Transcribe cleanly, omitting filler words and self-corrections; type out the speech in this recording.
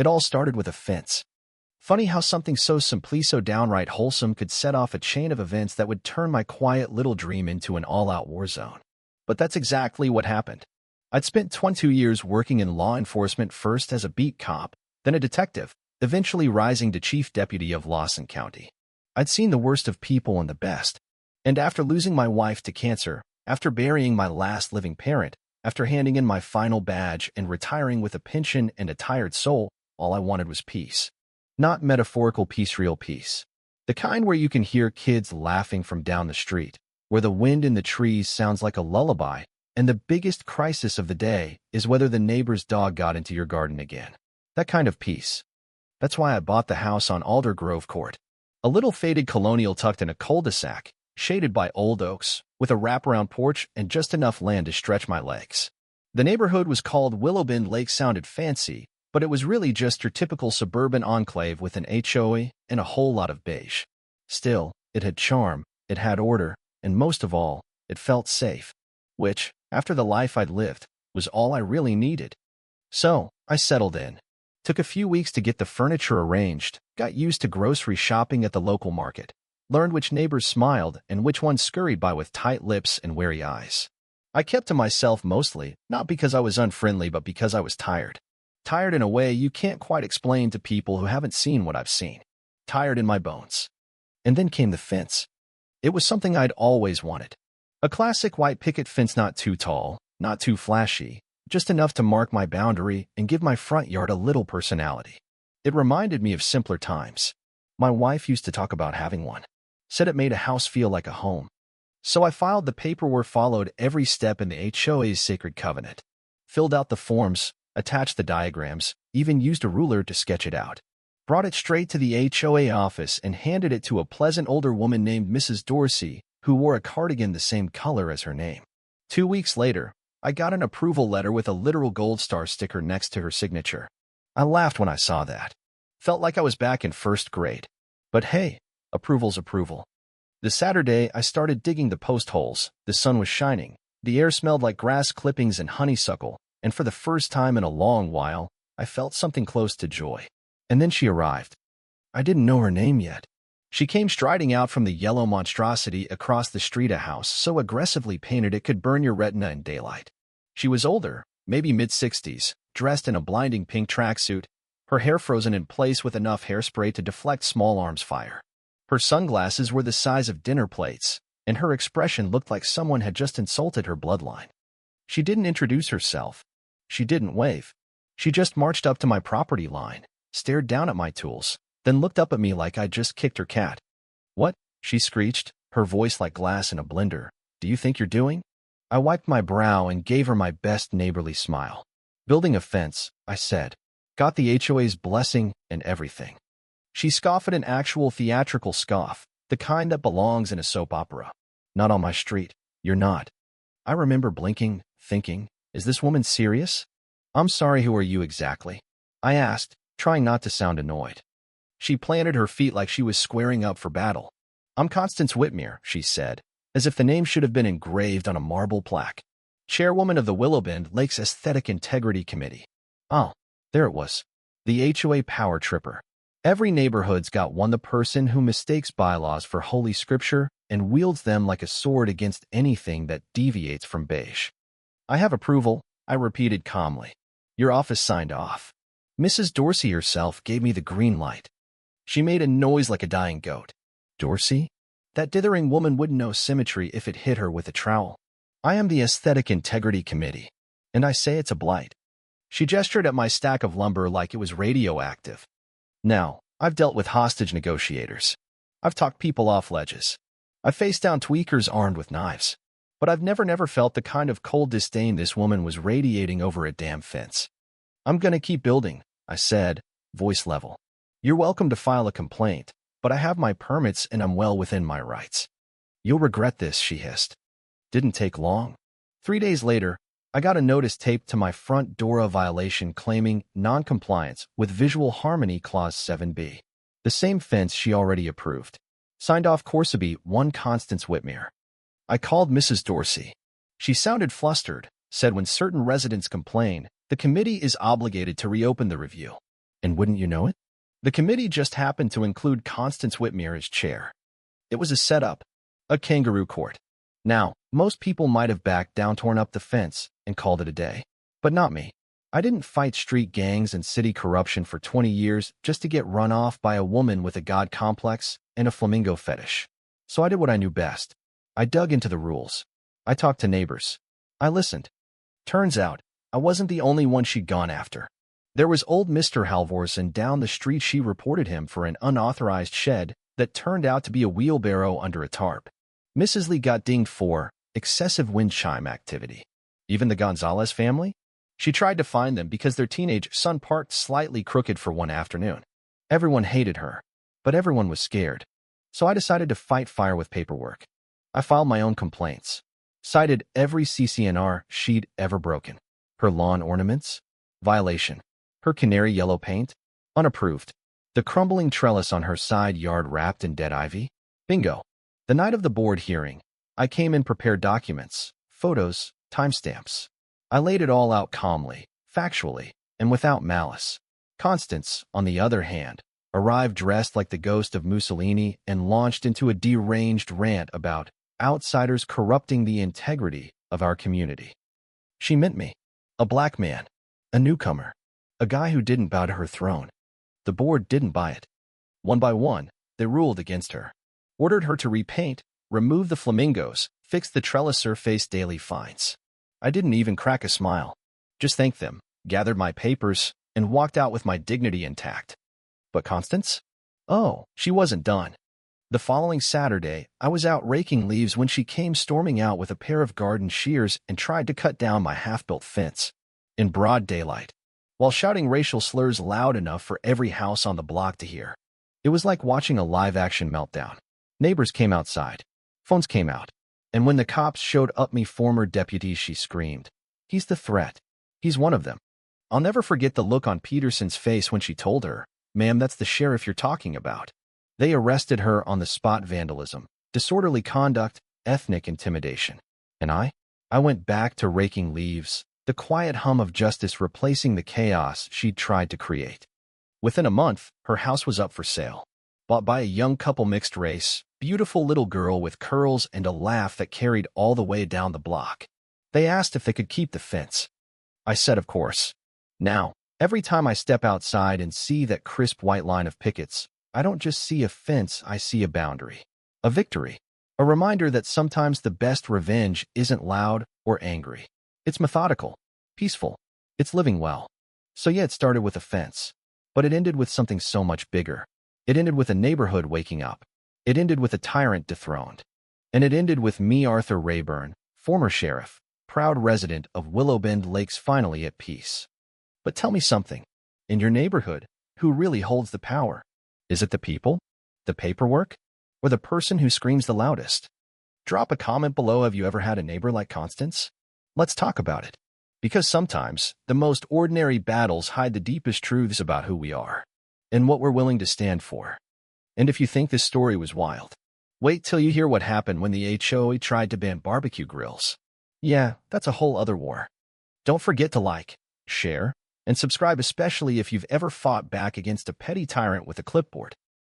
It all started with a fence. Funny how something so downright wholesome could set off a chain of events that would turn my quiet little dream into an all-out war zone. But that's exactly what happened. I'd spent 22 years working in law enforcement, first as a beat cop, then a detective, eventually rising to chief deputy of Lawson County. I'd seen the worst of people and the best. And after losing my wife to cancer, after burying my last living parent, after handing in my final badge and retiring with a pension and a tired soul, all I wanted was peace. Not metaphorical peace, real peace. The kind where you can hear kids laughing from down the street, where the wind in the trees sounds like a lullaby, and the biggest crisis of the day is whether the neighbor's dog got into your garden again. That kind of peace. That's why I bought the house on Alder Grove Court. A little faded colonial tucked in a cul-de-sac, shaded by old oaks, with a wraparound porch and just enough land to stretch my legs. The neighborhood was called Willowbend Lake. Sounded fancy, but it was really just your typical suburban enclave with an HOA and a whole lot of beige. Still, it had charm, it had order, and most of all, it felt safe, which, after the life I'd lived, was all I really needed. So, I settled in. Took a few weeks to get the furniture arranged, got used to grocery shopping at the local market, learned which neighbors smiled and which ones scurried by with tight lips and wary eyes. I kept to myself mostly, not because I was unfriendly but because I was tired. Tired in a way you can't quite explain to people who haven't seen what I've seen. Tired in my bones. And then came the fence. It was something I'd always wanted. A classic white picket fence, not too tall, not too flashy, just enough to mark my boundary and give my front yard a little personality. It reminded me of simpler times. My wife used to talk about having one. Said it made a house feel like a home. So I filed the paperwork, followed every step in the HOA's sacred covenant. Filled out the forms, attached the diagrams, even used a ruler to sketch it out. Brought it straight to the HOA office and handed it to a pleasant older woman named Mrs. Dorsey, who wore a cardigan the same color as her name. 2 weeks later, I got an approval letter with a literal gold star sticker next to her signature. I laughed when I saw that. Felt like I was back in first grade. But hey, approval's approval. The Saturday, I started digging the post holes. The sun was shining. The air smelled like grass clippings and honeysuckle, and for the first time in a long while, I felt something close to joy. And then she arrived. I didn't know her name yet. She came striding out from the yellow monstrosity across the street, a house so aggressively painted it could burn your retina in daylight. She was older, maybe mid-60s, dressed in a blinding pink tracksuit, her hair frozen in place with enough hairspray to deflect small arms fire. Her sunglasses were the size of dinner plates, and her expression looked like someone had just insulted her bloodline. She didn't introduce herself. She didn't wave. She just marched up to my property line, stared down at my tools, then looked up at me like I'd just kicked her cat. "What?" she screeched, her voice like glass in a blender. "Do you think you're doing?" I wiped my brow and gave her my best neighborly smile. "Building a fence," I said. "Got the HOA's blessing and everything." She scoffed, an actual theatrical scoff, the kind that belongs in a soap opera. "Not on my street. You're not." I remember blinking, thinking, is this woman serious? "I'm sorry, who are you exactly?" I asked, trying not to sound annoyed. She planted her feet like she was squaring up for battle. "I'm Constance Whitmere," she said, as if the name should have been engraved on a marble plaque. "Chairwoman of the Willowbend Lakes Aesthetic Integrity Committee." Oh, there it was. The HOA power tripper. Every neighborhood's got one, the person who mistakes bylaws for holy scripture and wields them like a sword against anything that deviates from beige. "I have approval," I repeated calmly. "Your office signed off." Mrs. Dorsey herself gave me the green light. She made a noise like a dying goat. "Dorsey?" That dithering woman wouldn't know symmetry if it hit her with a trowel. "I am the Aesthetic Integrity Committee, and I say it's a blight." She gestured at my stack of lumber like it was radioactive. Now, I've dealt with hostage negotiators. I've talked people off ledges. I've faced down tweakers armed with knives. But I've never felt the kind of cold disdain this woman was radiating over a damn fence. "I'm gonna keep building," I said, voice level. "You're welcome to file a complaint, but I have my permits and I'm well within my rights." "You'll regret this," she hissed. Didn't take long. 3 days later, I got a notice taped to my front door, a violation claiming non-compliance with Visual Harmony Clause 7B. The same fence she already approved. Signed off Corseby, 1 Constance Whitmere. I called Mrs. Dorsey. She sounded flustered, said when certain residents complain, the committee is obligated to reopen the review. And wouldn't you know it? The committee just happened to include Constance Whitmere as chair. It was a setup, a kangaroo court. Now, most people might have backed down, torn up the fence, and called it a day. But not me. I didn't fight street gangs and city corruption for 20 years just to get run off by a woman with a god complex and a flamingo fetish. So I did what I knew best. I dug into the rules. I talked to neighbors. I listened. Turns out, I wasn't the only one she'd gone after. There was old Mr. Halvorsen down the street. She reported him for an unauthorized shed that turned out to be a wheelbarrow under a tarp. Mrs. Lee got dinged for excessive wind chime activity. Even the Gonzalez family? She tried to find them because their teenage son parked slightly crooked for one afternoon. Everyone hated her, but everyone was scared. So I decided to fight fire with paperwork. I filed my own complaints, cited every CCNR she'd ever broken. Her lawn ornaments? Violation. Her canary yellow paint? Unapproved. The crumbling trellis on her side yard wrapped in dead ivy? Bingo. The night of the board hearing, I came in prepared documents, photos, timestamps. I laid it all out calmly, factually, and without malice. Constance, on the other hand, arrived dressed like the ghost of Mussolini and launched into a deranged rant about outsiders corrupting the integrity of our community. She meant me, a black man, a newcomer, a guy who didn't bow to her throne. The board didn't buy it. One by one, they ruled against her, ordered her to repaint, remove the flamingos, fix the trellis, face daily fines. I didn't even crack a smile. Just thanked them, gathered my papers, and walked out with my dignity intact. But Constance? Oh, she wasn't done. The following Saturday, I was out raking leaves when she came storming out with a pair of garden shears and tried to cut down my half-built fence. In broad daylight, while shouting racial slurs loud enough for every house on the block to hear. It was like watching a live-action meltdown. Neighbors came outside. Phones came out. And when the cops showed up, me former deputies, she screamed, "He's the threat. He's one of them." I'll never forget the look on Peterson's face when she told her, "Ma'am, that's the sheriff you're talking about." They arrested her on the spot: vandalism, disorderly conduct, ethnic intimidation. And I went back to raking leaves, the quiet hum of justice replacing the chaos she'd tried to create. Within a month, her house was up for sale. Bought by a young couple, mixed race, beautiful little girl with curls and a laugh that carried all the way down the block. They asked if they could keep the fence. I said, of course. Now, every time I step outside and see that crisp white line of pickets, I don't just see a fence, I see a boundary, a victory, a reminder that sometimes the best revenge isn't loud or angry. It's methodical, peaceful, it's living well. So yeah, it started with a fence, but it ended with something so much bigger. It ended with a neighborhood waking up. It ended with a tyrant dethroned. And it ended with me, Arthur Rayburn, former sheriff, proud resident of Willowbend Lakes, finally at peace. But tell me something. In your neighborhood, who really holds the power? Is it the people, the paperwork, or the person who screams the loudest? Drop a comment below. Have you ever had a neighbor like Constance? Let's talk about it. Because sometimes, the most ordinary battles hide the deepest truths about who we are and what we're willing to stand for. And if you think this story was wild, wait till you hear what happened when the HOA tried to ban barbecue grills. Yeah, that's a whole other war. Don't forget to like, share, and subscribe, especially if you've ever fought back against a petty tyrant with a clipboard.